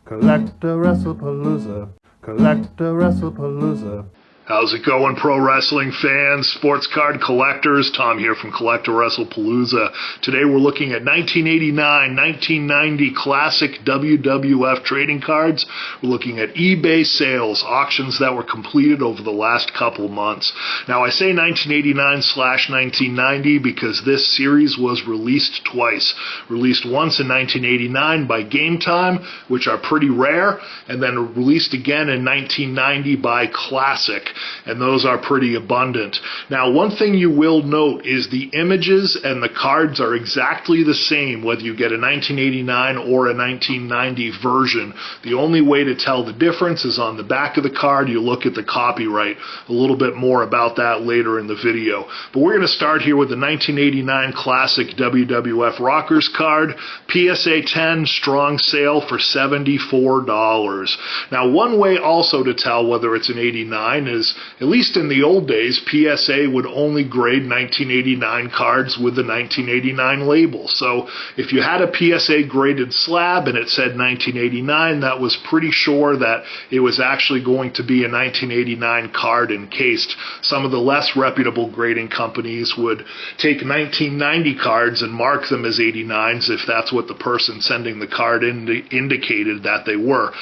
CollectAWrestlePalooza, CollectAWrestlePalooza. How's it going, pro wrestling fans, sports card collectors? Tom here from CollectAWrestlePalooza. Today we're looking at 1989-1990 classic WWF trading cards. We're looking at eBay sales, auctions that were completed over the last couple months. Now I say 1989/1990 because this series was released twice. Released once in 1989 by Game Time, which are pretty rare, and then released again in 1990 by Classic. And those are pretty abundant. Now, one thing you will note is the images and the cards are exactly the same, whether you get a 1989 or a 1990 version. The only way to tell the difference is on the back of the card. You look at the copyright. A little bit more about that later in the video. But we're going to start here with the 1989 Classic WWF Rockers card. PSA 10, strong sale for $74. Now, one way also to tell whether it's an 89 is, at least in the old days, PSA would only grade 1989 cards with the 1989 label. So if you had a PSA graded slab and it said 1989, that was pretty sure that it was actually going to be a 1989 card encased. Some of the less reputable grading companies would take 1990 cards and mark them as 89s if that's what the person sending the card indicated that they were.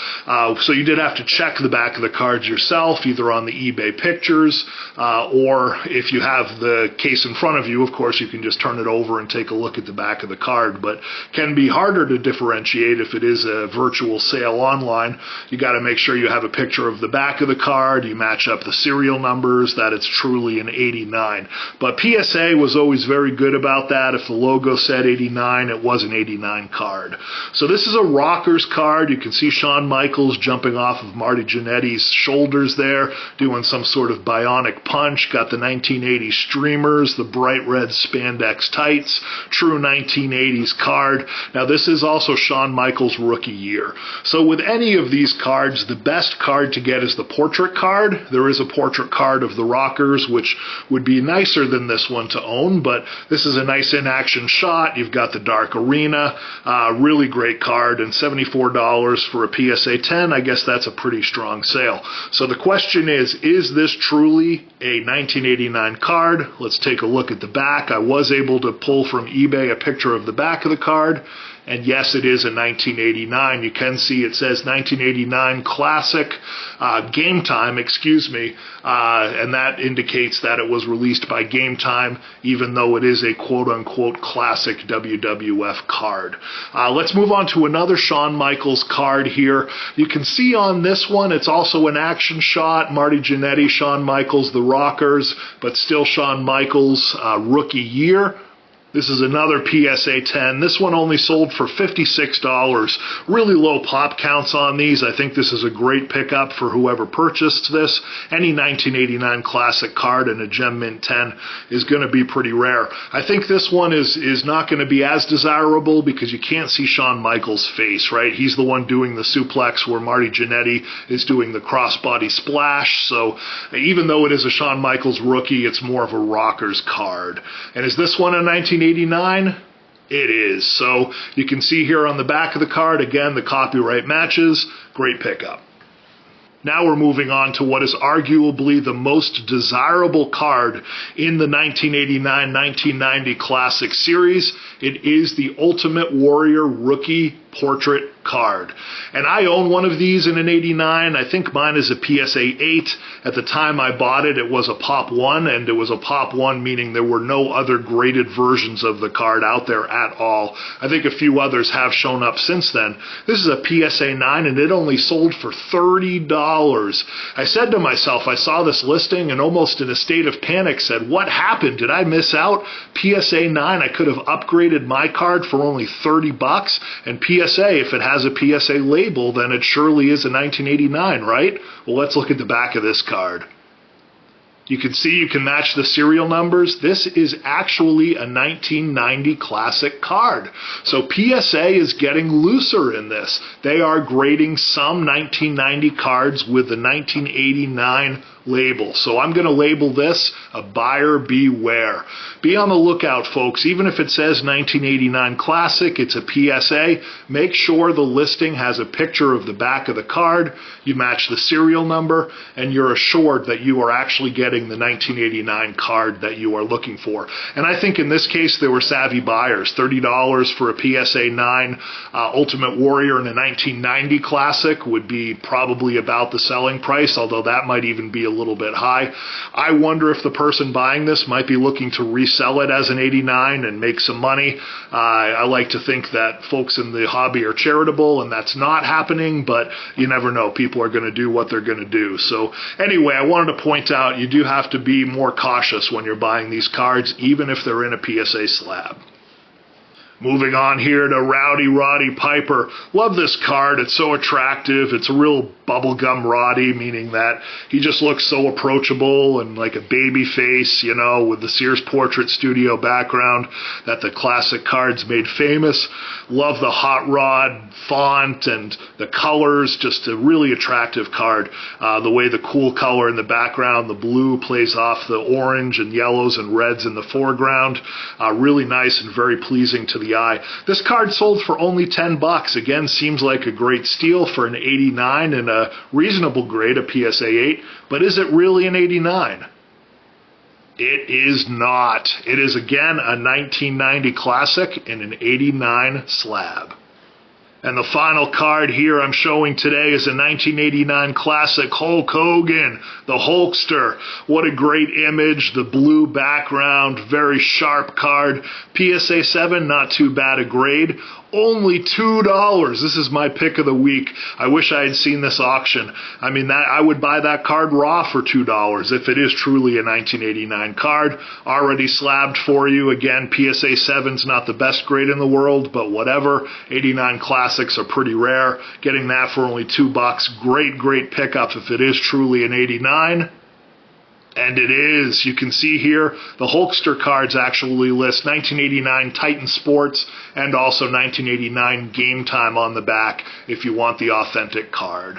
So you did have to check the back of the cards yourself, either on the eBay pictures, or if you have the case in front of you, of course, you can just turn it over and take a look at the back of the card, but can be harder to differentiate if it is a virtual sale online. You got to make sure you have a picture of the back of the card, you match up the serial numbers, that it's truly an 89. But PSA was always very good about that. If the logo said 89, it was an 89 card. So this is a Rockers card. You can see Shawn Michaels jumping off of Marty Jannetty's shoulders there, doing some sort of bionic punch. Got the 1980s streamers, the bright red spandex tights, true 1980s card. Now this is also Shawn Michaels' rookie year. So with any of these cards, the best card to get is the portrait card. There is a portrait card of the Rockers, which would be nicer than this one to own, but this is a nice in-action shot. You've got the dark arena, really great card, and $74 for a PSA 10. I guess that's a pretty strong sale. So the question is this truly a 1989 card? Let's take a look at the back. I was able to pull from eBay a picture of the back of the card, and yes, it is a 1989. You can see it says 1989 Classic, Game Time, and that indicates that it was released by Game Time, even though it is a quote-unquote classic WWF card. Let's move on to another Shawn Michaels card here. You can see on this one, it's also an action shot. Marty Jannetty, Shawn Michaels, the Rockers, but still Shawn Michaels' rookie year. This is another PSA 10. This one only sold for $56. Really low pop counts on these. I think this is a great pickup for whoever purchased this. Any 1989 classic card in a Gem Mint 10 is going to be pretty rare. I think this one is not going to be as desirable because you can't see Shawn Michaels' face, right? He's the one doing the suplex where Marty Jannetty is doing the crossbody splash. So even though it is a Shawn Michaels rookie, it's more of a Rockers card. And is this one a 1989? It is. So you can see here on the back of the card, again, the copyright matches. Great pickup. Now we're moving on to what is arguably the most desirable card in the 1989-1990 Classic Series. It is the Ultimate Warrior Rookie Portrait card. And I own one of these in an 89. I think mine is a PSA 8. At the time I bought it, it was a Pop 1, and it was a Pop 1 meaning there were no other graded versions of the card out there at all. I think a few others have shown up since then. This is a PSA 9, and it only sold for $30. I said to myself, I saw this listing and almost in a state of panic said, what happened? Did I miss out? PSA 9, I could have upgraded my card for only $30, and PSA, if it has a PSA label, then it surely is a 1989, right? Well, let's look at the back of this card. You can see you can match the serial numbers. This is actually a 1990 classic card. So PSA is getting looser in this. They are grading some 1990 cards with the 1989 label. So I'm going to label this a buyer beware. Be on the lookout, folks. Even if it says 1989 Classic, it's a PSA. Make sure the listing has a picture of the back of the card, you match the serial number, and you're assured that you are actually getting the 1989 card that you are looking for. And I think in this case there were savvy buyers. $30 for a PSA 9 Ultimate Warrior in a 1990 Classic would be probably about the selling price, although that might even be a little bit high. I wonder if the person buying this might be looking to resell it as an 89 and make some money. I like to think that folks in the hobby are charitable, and that's not happening, but you never know. People are going to do what they're going to do. So anyway, I wanted to point out you do have to be more cautious when you're buying these cards, even if they're in a PSA slab. Moving on here to Rowdy Roddy Piper. Love this card. It's so attractive. It's a real bubblegum Roddy, meaning that he just looks so approachable and like a baby face, you know, with the Sears Portrait Studio background that the classic cards made famous. Love the hot rod font and the colors. Just a really attractive card. The way the cool color in the background, the blue plays off the orange and yellows and reds in the foreground. Really nice and very pleasing to the eye. This card sold for only $10. Again, seems like a great steal for an 89 and a reasonable grade, a PSA 8, but is it really an 89? It is not. It is again a 1990 Classic in an 89 slab. And the final card here I'm showing today is a 1989 Classic Hulk Hogan, the Hulkster. What a great image, the blue background, very sharp card. PSA 7, not too bad a grade. Only $2. This is my pick of the week. I wish I had seen this auction. I mean, that I would buy that card raw for $2 if it is truly a 1989 card. Already slabbed for you. Again, PSA 7's not the best grade in the world, but whatever. 89 Classics are pretty rare. Getting that for only $2. Great pickup if it is truly an 89. And it is. You can see here the Hulkster cards actually list 1989 Titan Sports and also 1989 Game Time on the back if you want the authentic card.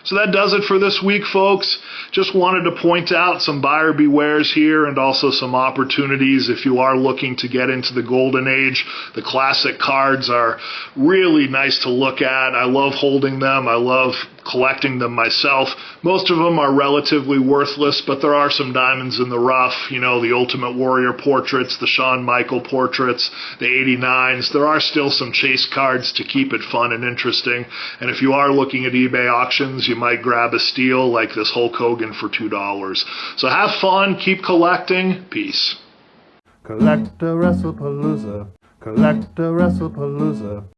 So that does it for this week, folks. Just wanted to point out some buyer bewares here and also some opportunities if you are looking to get into the golden age. The classic cards are really nice to look at. I love holding them. I love collecting them myself. Most of them are relatively worthless, but there are some diamonds in the rough. You know, the Ultimate Warrior portraits, the Shawn Michaels portraits, the 89s. There are still some chase cards to keep it fun and interesting. And if you are looking at eBay auctions, you might grab a steal like this Hulk Hogan for $2. So have fun, keep collecting. Peace. CollectAWrestlePalooza, CollectAWrestlePalooza.